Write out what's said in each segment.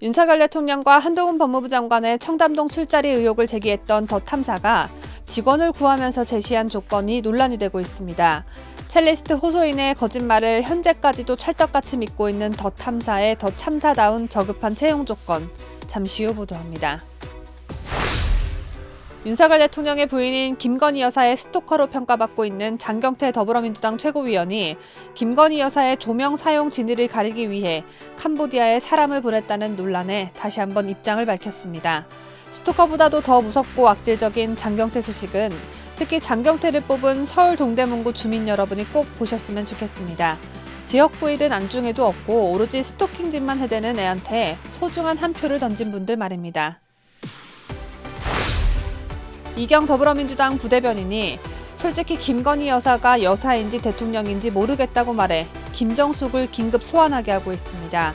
윤석열 대통령과 한동훈 법무부 장관의 청담동 술자리 의혹을 제기했던 더 탐사가 직원을 구하면서 제시한 조건이 논란이 되고 있습니다. 첼리스트 호소인의 거짓말을 현재까지도 찰떡같이 믿고 있는 더 탐사의 더 참사다운 저급한 채용 조건, 잠시 후 보도합니다. 윤석열 대통령의 부인인 김건희 여사의 스토커로 평가받고 있는 장경태 더불어민주당 최고위원이 김건희 여사의 조명 사용 진위를 가리기 위해 캄보디아에 사람을 보냈다는 논란에 다시 한번 입장을 밝혔습니다. 스토커보다도 더 무섭고 악질적인 장경태 소식은 특히 장경태를 뽑은 서울 동대문구 주민 여러분이 꼭 보셨으면 좋겠습니다. 지역구 일은 안중에도 없고 오로지 스토킹 짓만 해대는 애한테 소중한 한 표를 던진 분들 말입니다. 이경 더불어민주당 부대변인이 솔직히 김건희 여사가 여사인지 대통령인지 모르겠다고 말해 김정숙을 긴급 소환하게 하고 있습니다.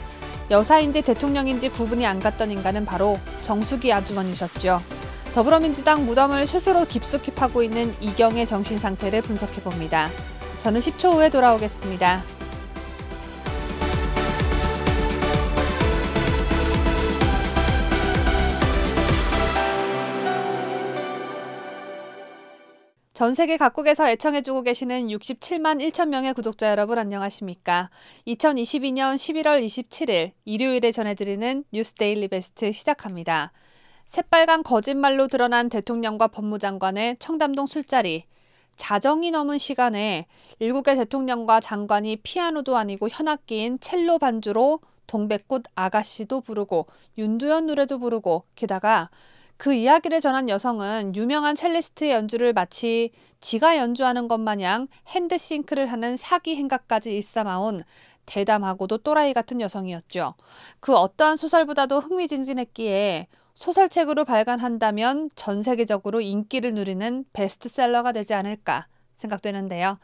여사인지 대통령인지 구분이 안 갔던 인간은 바로 정숙이 아주머니셨죠. 더불어민주당 무덤을 스스로 깊숙이 파고 있는 이경의 정신 상태를 분석해봅니다. 저는 10초 후에 돌아오겠습니다. 전 세계 각국에서 애청해주고 계시는 67만 1천 명의 구독자 여러분 안녕하십니까? 2022년 11월 27일 일요일에 전해드리는 뉴스 데일리 베스트 시작합니다. 새빨간 거짓말로 드러난 대통령과 법무장관의 청담동 술자리. 자정이 넘은 시간에 일국의 대통령과 장관이 피아노도 아니고 현악기인 첼로 반주로 동백꽃 아가씨도 부르고 윤두현 노래도 부르고 게다가 그 이야기를 전한 여성은 유명한 첼리스트의 연주를 마치 지가 연주하는 것 마냥 핸드싱크를 하는 사기 행각까지 일삼아온 대담하고도 또라이 같은 여성이었죠. 그 어떠한 소설보다도 흥미진진했기에 소설책으로 발간한다면 전 세계적으로 인기를 누리는 베스트셀러가 되지 않을까 생각되는데요.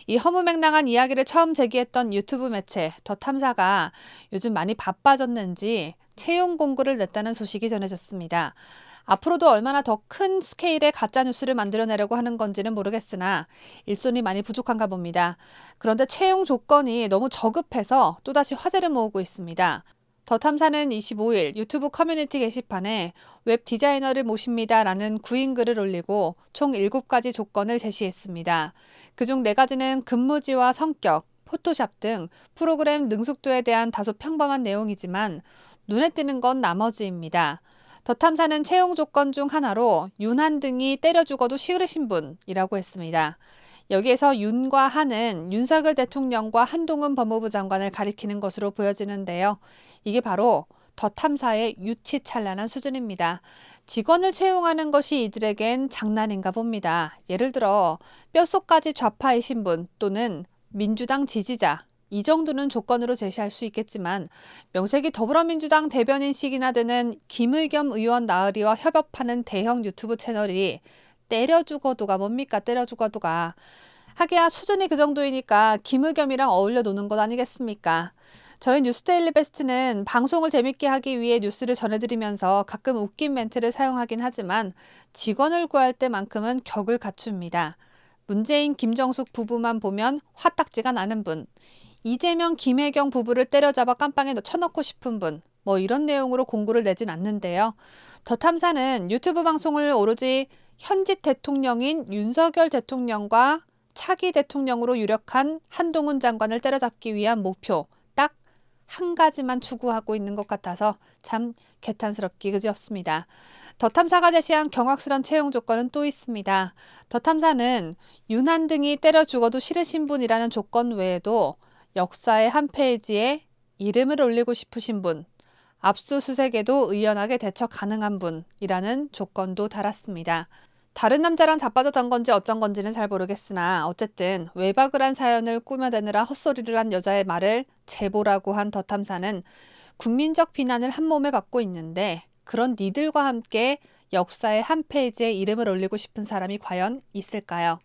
이 허무맹랑한 이야기를 처음 제기했던 유튜브 매체 더 탐사가 요즘 많이 바빠졌는지 채용 공고를 냈다는 소식이 전해졌습니다. 앞으로도 얼마나 더 큰 스케일의 가짜뉴스를 만들어내려고 하는 건지는 모르겠으나 일손이 많이 부족한가 봅니다. 그런데 채용 조건이 너무 저급해서 또다시 화제를 모으고 있습니다. 더 탐사는 25일 유튜브 커뮤니티 게시판에 웹 디자이너를 모십니다라는 구인 글을 올리고 총 7가지 조건을 제시했습니다. 그중 4가지는 근무지와 성격, 포토샵 등 프로그램 능숙도에 대한 다소 평범한 내용이지만 눈에 띄는 건 나머지입니다. 더 탐사는 채용 조건 중 하나로 윤한 등이 때려 죽어도 싫으신 분이라고 했습니다. 여기에서 윤과 한은 윤석열 대통령과 한동훈 법무부 장관을 가리키는 것으로 보여지는데요. 이게 바로 더 탐사의 유치찬란한 수준입니다. 직원을 채용하는 것이 이들에겐 장난인가 봅니다. 예를 들어 뼛속까지 좌파이신 분 또는 민주당 지지자. 이 정도는 조건으로 제시할 수 있겠지만 명색이 더불어민주당 대변인식이나 되는 김의겸 의원 나으리와 협업하는 대형 유튜브 채널이 때려 죽어도가 뭡니까? 때려 죽어도가. 하기야 수준이 그 정도이니까 김의겸이랑 어울려 노는 것 아니겠습니까? 저희 뉴스 데일리 베스트는 방송을 재밌게 하기 위해 뉴스를 전해드리면서 가끔 웃긴 멘트를 사용하긴 하지만 직원을 구할 때만큼은 격을 갖춥니다. 문재인, 김정숙 부부만 보면 화딱지가 나는 분. 이재명, 김혜경 부부를 때려잡아 깜빵에 쳐넣고 싶은 분. 뭐 이런 내용으로 공고를 내진 않는데요. 더 탐사는 유튜브 방송을 오로지 현직 대통령인 윤석열 대통령과 차기 대통령으로 유력한 한동훈 장관을 때려잡기 위한 목표 딱 한 가지만 추구하고 있는 것 같아서 참 개탄스럽기 그지없습니다. 더 탐사가 제시한 경악스런 채용 조건은 또 있습니다. 더 탐사는 윤한 등이 때려 죽어도 싫으신 분이라는 조건 외에도 역사의 한 페이지에 이름을 올리고 싶으신 분, 압수수색에도 의연하게 대처 가능한 분이라는 조건도 달았습니다. 다른 남자랑 자빠졌던 건지 어쩐 건지는 잘 모르겠으나 어쨌든 외박을 한 사연을 꾸며대느라 헛소리를 한 여자의 말을 제보라고 한 더 탐사는 국민적 비난을 한몸에 받고 있는데 그런 니들과 함께 역사의 한 페이지에 이름을 올리고 싶은 사람이 과연 있을까요?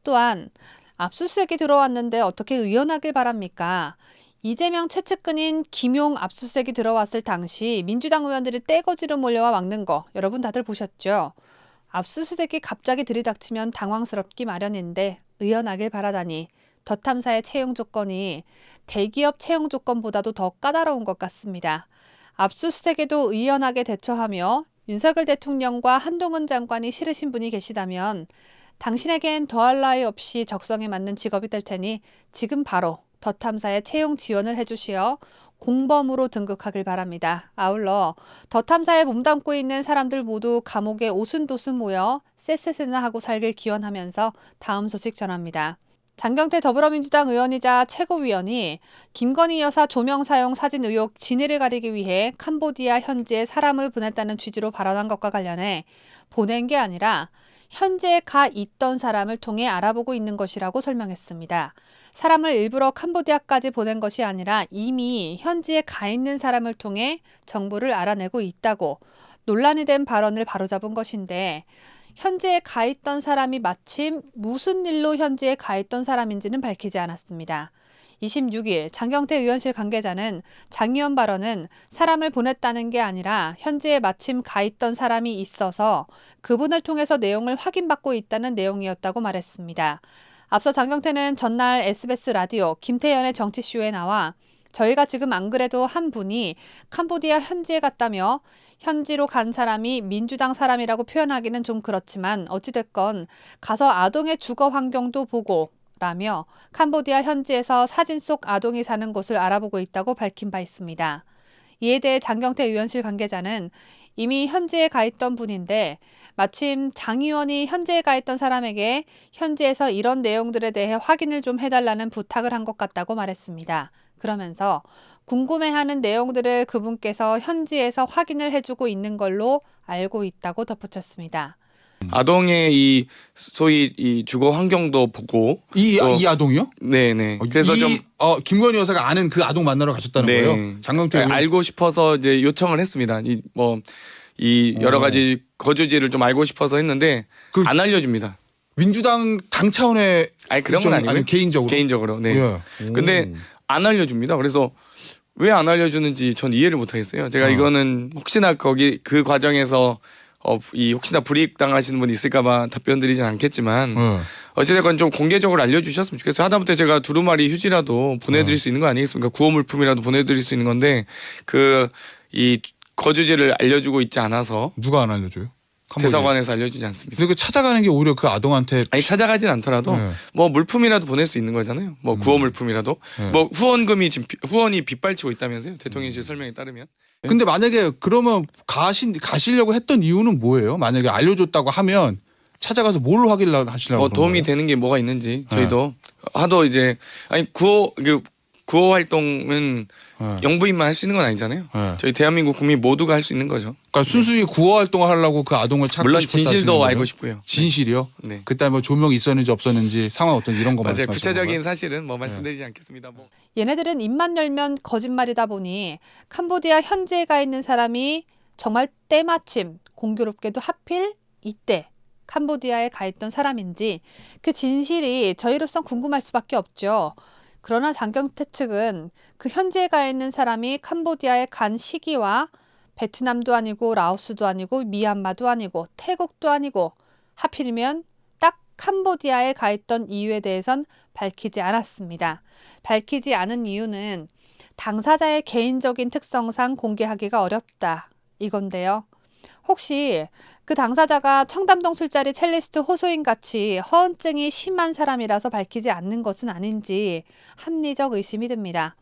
또한 압수수색이 들어왔는데 어떻게 의연하길 바랍니까? 이재명 최측근인 김용 압수수색이 들어왔을 당시 민주당 의원들이 떼거지로 몰려와 막는 거 여러분 다들 보셨죠? 압수수색이 갑자기 들이닥치면 당황스럽기 마련인데 의연하길 바라다니 더 탐사의 채용 조건이 대기업 채용 조건보다도 더 까다로운 것 같습니다. 압수수색에도 의연하게 대처하며 윤석열 대통령과 한동훈 장관이 싫으신 분이 계시다면 당신에겐 더할 나위 없이 적성에 맞는 직업이 될 테니 지금 바로 더 탐사에 채용 지원을 해주시어 공범으로 등극하길 바랍니다. 아울러 더 탐사에 몸담고 있는 사람들 모두 감옥에 오순도순 모여 쎄쎄쎄나 하고 살길 기원하면서 다음 소식 전합니다. 장경태 더불어민주당 의원이자 최고위원이 김건희 여사 조명 사용 사진 의혹 진위를 가리기 위해 캄보디아 현지에 사람을 보냈다는 취지로 발언한 것과 관련해 보낸 게 아니라 현지에 가 있던 사람을 통해 알아보고 있는 것이라고 설명했습니다. 사람을 일부러 캄보디아까지 보낸 것이 아니라 이미 현지에 가 있는 사람을 통해 정보를 알아내고 있다고 논란이 된 발언을 바로잡은 것인데 현지에 가 있던 사람이 마침 무슨 일로 현지에 가 있던 사람인지는 밝히지 않았습니다. 26일 장경태 의원실 관계자는 장 의원 발언은 사람을 보냈다는 게 아니라 현지에 마침 가 있던 사람이 있어서 그분을 통해서 내용을 확인받고 있다는 내용이었다고 말했습니다. 앞서 장경태는 전날 SBS 라디오 김태현의 정치쇼에 나와 저희가 지금 안 그래도 한 분이 캄보디아 현지에 갔다며 현지로 간 사람이 민주당 사람이라고 표현하기는 좀 그렇지만 어찌됐건 가서 아동의 주거 환경도 보고 라며 캄보디아 현지에서 사진 속 아동이 사는 곳을 알아보고 있다고 밝힌 바 있습니다. 이에 대해 장경태 의원실 관계자는 이미 현지에 가 있던 분인데 마침 장 의원이 현지에 가 있던 사람에게 현지에서 이런 내용들에 대해 확인을 좀 해달라는 부탁을 한 것 같다고 말했습니다. 그러면서 궁금해하는 내용들을 그분께서 현지에서 확인을 해주고 있는 걸로 알고 있다고 덧붙였습니다. 아동의 이 소위 이 주거 환경도 보고 이 아동이요? 네네. 그래서 좀 김건희 여사가 아는 그 아동 만나러 가셨다는 네. 거예요? 장경태 의원. 알고 싶어서 이제 요청을 했습니다. 이 여러 가지 거주지를 좀 알고 싶어서 했는데 안 알려줍니다. 민주당 당 차원의 그런 건 아니고요. 아니, 개인적으로. 네. 예. 근데 안 알려줍니다. 그래서 왜 안 알려주는지 전 이해를 못하겠어요. 제가 이거는 혹시나 그 과정에서 혹시나 불이익 당하시는 분이 있을까봐 답변드리진 않겠지만 어찌됐건 좀 공개적으로 알려주셨으면 좋겠어요. 하다못해 제가 두루마리 휴지라도 보내드릴 수 있는 거 아니겠습니까? 구호 물품이라도 보내드릴 수 있는 건데 이 거주지를 알려주고 있지 않아서. 누가 안 알려줘요? 대사관에서 알려주지 않습니다. 근데 그 찾아가는 게 오히려 그 아동한테 찾아가진 않더라도 뭐 물품이라도 보낼 수 있는 거잖아요. 뭐 구호 물품이라도 뭐 후원이 빗발치고 있다면서요. 대통령실 설명에 따르면. 근데 만약에 그러면 가시려고 했던 이유는 뭐예요? 만약에 알려줬다고 하면 찾아가서 뭘 확인을 하시려고 도움이 되는 게 뭐가 있는지 저희도 하도 이제 구호 활동은 영부인만 할 수 있는 건 아니잖아요. 저희 대한민국 국민 모두가 할 수 있는 거죠. 그러니까 순수히 구호 활동을 하려고 그 아동을 찾고 물론 싶었다. 진실도 알고 싶고요. 진실이요? 네. 그때 뭐 조명이 있었는지 없었는지 상황 어떤 이런 거 맞아요. 구체적인 사실은 말씀드리지 않겠습니다. 얘네들은 입만 열면 거짓말이다 보니 캄보디아 현지에 가 있는 사람이 정말 때마침 공교롭게도 하필 이때 캄보디아에 가 있던 사람인지 그 진실이 저희로선 궁금할 수밖에 없죠. 그러나 장경태 측은 그 현지에 가 있는 사람이 캄보디아에 간 시기와 베트남도 아니고 라오스도 아니고 미얀마도 아니고 태국도 아니고 하필이면 딱 캄보디아에 가 있던 이유에 대해선 밝히지 않았습니다. 밝히지 않은 이유는 당사자의 개인적인 특성상 공개하기가 어렵다 이건데요. 혹시 그 당사자가 청담동 술자리 첼리스트 호소인 같이 허언증이 심한 사람이라서 밝히지 않는 것은 아닌지 합리적 의심이 듭니다.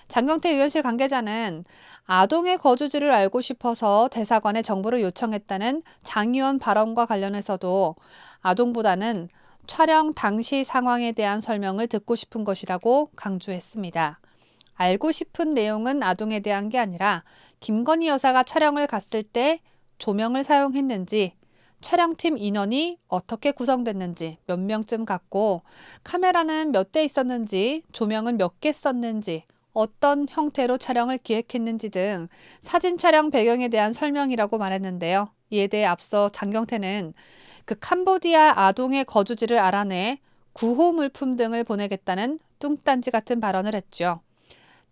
장경태 의원실 관계자는 아동의 거주지를 알고 싶어서 대사관에 정보를 요청했다는 장 의원 발언과 관련해서도 아동보다는 촬영 당시 상황에 대한 설명을 듣고 싶은 것이라고 강조했습니다. 알고 싶은 내용은 아동에 대한 게 아니라 김건희 여사가 촬영을 갔을 때 조명을 사용했는지, 촬영팀 인원이 어떻게 구성됐는지, 몇 명쯤 갔고, 카메라는 몇 대 있었는지, 조명은 몇 개 썼는지, 어떤 형태로 촬영을 기획했는지 등 사진 촬영 배경에 대한 설명이라고 말했는데요. 이에 대해 앞서 장경태는 그 캄보디아 아동의 거주지를 알아내 구호 물품 등을 보내겠다는 뚱딴지 같은 발언을 했죠.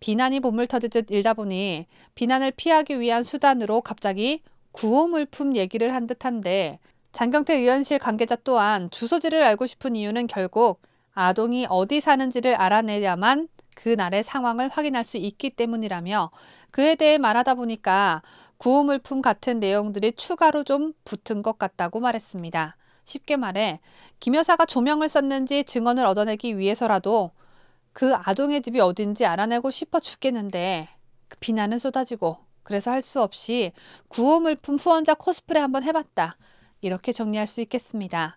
비난이 본물 터지듯 일다 보니 비난을 피하기 위한 수단으로 갑자기 구호 물품 얘기를 한 듯한데 장경태 의원실 관계자 또한 주소지를 알고 싶은 이유는 결국 아동이 어디 사는지를 알아내야만 그날의 상황을 확인할 수 있기 때문이라며 그에 대해 말하다 보니까 구호물품 같은 내용들이 추가로 좀 붙은 것 같다고 말했습니다. 쉽게 말해 김 여사가 조명을 썼는지 증언을 얻어내기 위해서라도 그 아동의 집이 어딘지 알아내고 싶어 죽겠는데 그 비난은 쏟아지고 그래서 할 수 없이 구호물품 후원자 코스프레 한번 해봤다. 이렇게 정리할 수 있겠습니다.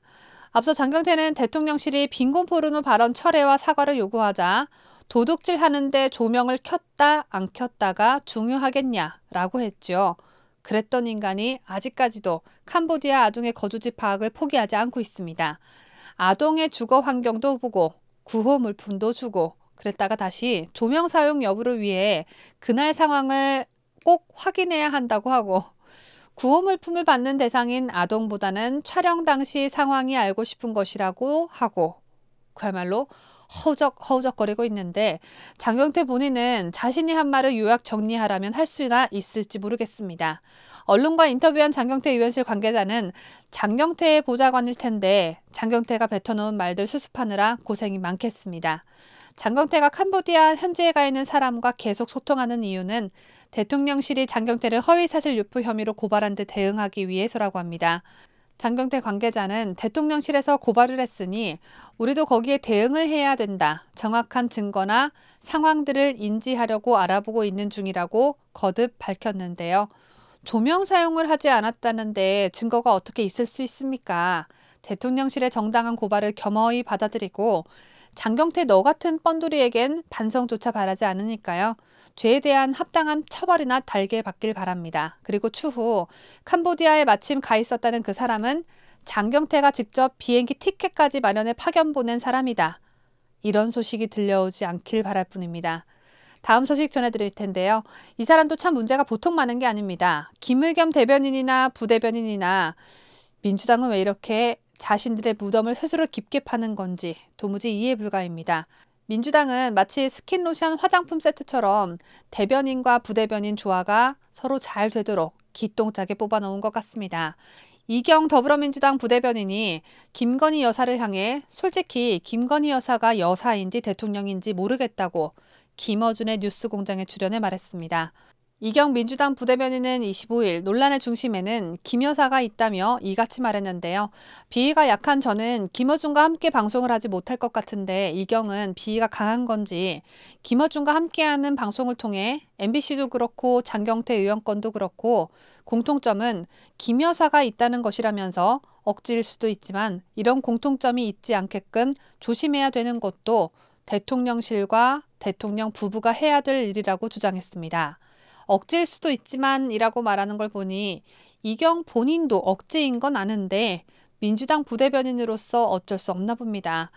앞서 장경태는 대통령실이 빈곤 포르노 발언 철회와 사과를 요구하자 도둑질하는데 조명을 켰다 안 켰다가 중요하겠냐라고 했죠. 그랬던 인간이 아직까지도 캄보디아 아동의 거주지 파악을 포기하지 않고 있습니다. 아동의 주거 환경도 보고 구호 물품도 주고 그랬다가 다시 조명 사용 여부를 위해 그날 상황을 꼭 확인해야 한다고 하고 구호 물품을 받는 대상인 아동보다는 촬영 당시 상황이 알고 싶은 것이라고 하고 그야말로 허우적거리고 있는데 장경태 본인은 자신이 한 말을 요약 정리하라면 할 수나 있을지 모르겠습니다. 언론과 인터뷰한 장경태 의원실 관계자는 장경태의 보좌관일 텐데 장경태가 뱉어놓은 말들 수습하느라 고생이 많겠습니다. 장경태가 캄보디아 현지에 가 있는 사람과 계속 소통하는 이유는 대통령실이 장경태를 허위사실 유포 혐의로 고발한 데 대응하기 위해서라고 합니다. 장경태 관계자는 대통령실에서 고발을 했으니 우리도 거기에 대응을 해야 된다. 정확한 증거나 상황들을 인지하려고 알아보고 있는 중이라고 거듭 밝혔는데요. 조명 사용을 하지 않았다는데 증거가 어떻게 있을 수 있습니까? 대통령실의 정당한 고발을 겸허히 받아들이고 장경태 너 같은 뻔돌이에겐 반성조차 바라지 않으니까요. 죄에 대한 합당한 처벌이나 달게 받길 바랍니다. 그리고 추후 캄보디아에 마침 가 있었다는 그 사람은 장경태가 직접 비행기 티켓까지 마련해 파견 보낸 사람이다. 이런 소식이 들려오지 않길 바랄 뿐입니다. 다음 소식 전해드릴 텐데요. 이 사람도 참 문제가 보통 많은 게 아닙니다. 김의겸 대변인이나 부대변인이나 민주당은 왜 이렇게 자신들의 무덤을 스스로 깊게 파는 건지 도무지 이해 불가입니다. 민주당은 마치 스킨로션 화장품 세트처럼 대변인과 부대변인 조화가 서로 잘 되도록 기똥차게 뽑아놓은 것 같습니다. 이경 더불어민주당 부대변인이 김건희 여사를 향해 솔직히 김건희 여사가 여사인지 대통령인지 모르겠다고 김어준의 뉴스공장에 출연해 말했습니다. 이경 민주당 부대변인은 25일 논란의 중심에는 김 여사가 있다며 이같이 말했는데요. 비위가 약한 저는 김어준과 함께 방송을 하지 못할 것 같은데 이경은 비위가 강한 건지 김어준과 함께하는 방송을 통해 MBC도 그렇고 장경태 의원 건도 그렇고 공통점은 김 여사가 있다는 것이라면서 억지일 수도 있지만 이런 공통점이 있지 않게끔 조심해야 되는 것도 대통령실과 대통령 부부가 해야 될 일이라고 주장했습니다. 억지일 수도 있지만 이라고 말하는 걸 보니 이경 본인도 억지인 건 아는데 민주당 부대변인으로서 어쩔 수 없나 봅니다.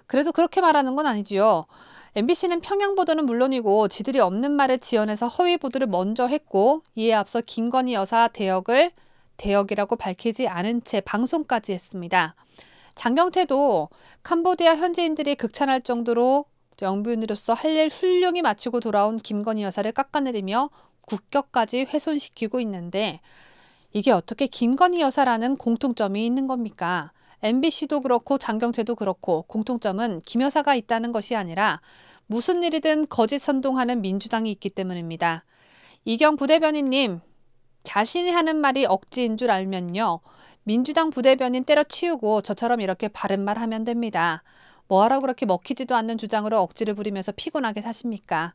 그래도 그렇게 말하는 건 아니지요. MBC는 평양 보도는 물론이고 지들이 없는 말을 지어내서 허위 보도를 먼저 했고 이에 앞서 김건희 여사 대역을 대역이라고 밝히지 않은 채 방송까지 했습니다. 장경태도 캄보디아 현지인들이 극찬할 정도로 영부인으로서 할 일 훌륭히 마치고 돌아온 김건희 여사를 깎아내리며 국격까지 훼손시키고 있는데 이게 어떻게 김건희 여사라는 공통점이 있는 겁니까? MBC도 그렇고 장경태도 그렇고 공통점은 김 여사가 있다는 것이 아니라 무슨 일이든 거짓 선동하는 민주당이 있기 때문입니다. 이경 부대변인님, 자신이 하는 말이 억지인 줄 알면요. 민주당 부대변인 때려치우고 저처럼 이렇게 바른 말 하면 됩니다. 뭐하라고 그렇게 먹히지도 않는 주장으로 억지를 부리면서 피곤하게 사십니까?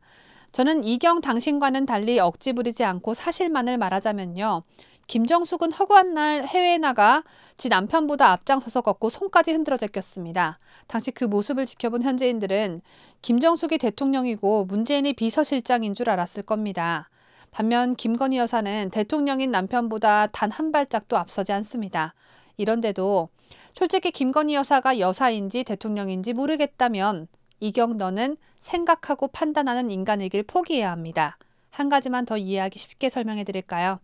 저는 이경 당신과는 달리 억지 부리지 않고 사실만을 말하자면요. 김정숙은 허구한 날 해외에 나가 지 남편보다 앞장서서 걷고 손까지 흔들어 제꼈습니다. 당시 그 모습을 지켜본 현지인들은 김정숙이 대통령이고 문재인이 비서실장인 줄 알았을 겁니다. 반면 김건희 여사는 대통령인 남편보다 단 한 발짝도 앞서지 않습니다. 이런데도 솔직히 김건희 여사가 여사인지 대통령인지 모르겠다면 이경 너는 생각하고 판단하는 인간이길 포기해야 합니다. 한 가지만 더 이해하기 쉽게 설명해 드릴까요?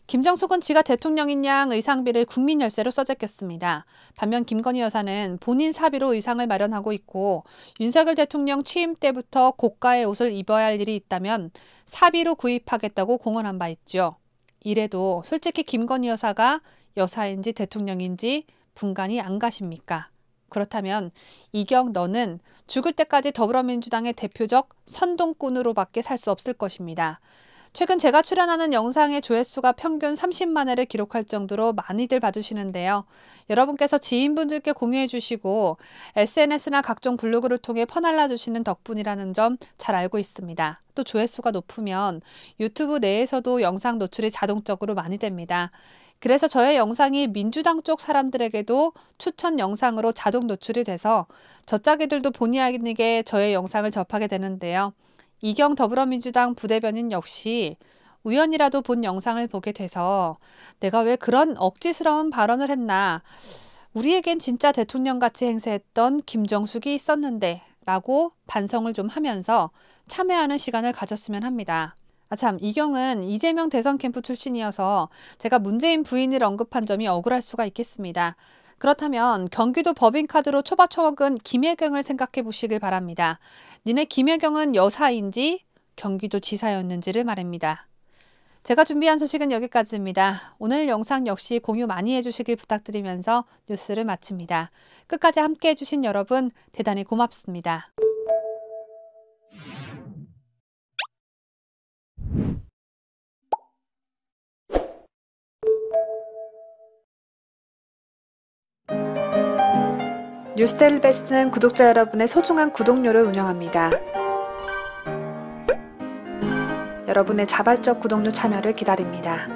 김정숙은 지가 대통령인 양 의상비를 국민 열세로 써제꼈습니다. 반면 김건희 여사는 본인 사비로 의상을 마련하고 있고 윤석열 대통령 취임 때부터 고가의 옷을 입어야 할 일이 있다면 사비로 구입하겠다고 공언한 바 있죠. 이래도 솔직히 김건희 여사가 여사인지 대통령인지 분간이 안 가십니까? 그렇다면 이경 너는 죽을 때까지 더불어민주당의 대표적 선동꾼으로밖에 살 수 없을 것입니다. 최근 제가 출연하는 영상의 조회수가 평균 30만 회를 기록할 정도로 많이들 봐주시는데요. 여러분께서 지인분들께 공유해 주시고 SNS나 각종 블로그를 통해 퍼날라 주시는 덕분이라는 점 잘 알고 있습니다. 또 조회수가 높으면 유튜브 내에서도 영상 노출이 자동적으로 많이 됩니다. 그래서 저의 영상이 민주당 쪽 사람들에게도 추천 영상으로 자동 노출이 돼서 저짜기들도 본의 아니게 저의 영상을 접하게 되는데요. 이경 더불어민주당 부대변인 역시 우연이라도 본 영상을 보게 돼서 내가 왜 그런 억지스러운 발언을 했나, 우리에겐 진짜 대통령같이 행세했던 김정숙이 있었는데 라고 반성을 좀 하면서 참여하는 시간을 가졌으면 합니다. 참, 이경은 이재명 대선 캠프 출신이어서 제가 문재인 부인을 언급한 점이 억울할 수가 있겠습니다. 그렇다면 경기도 법인카드로 초밥처먹은 김혜경을 생각해 보시길 바랍니다. 니네 김혜경은 여사인지 경기도 지사였는지를 말입니다. 제가 준비한 소식은 여기까지입니다. 오늘 영상 역시 공유 많이 해주시길 부탁드리면서 뉴스를 마칩니다. 끝까지 함께 해주신 여러분 대단히 고맙습니다. 뉴스데일리 베스트는 구독자 여러분의 소중한 구독료를 운영합니다. 여러분의 자발적 구독료 참여를 기다립니다.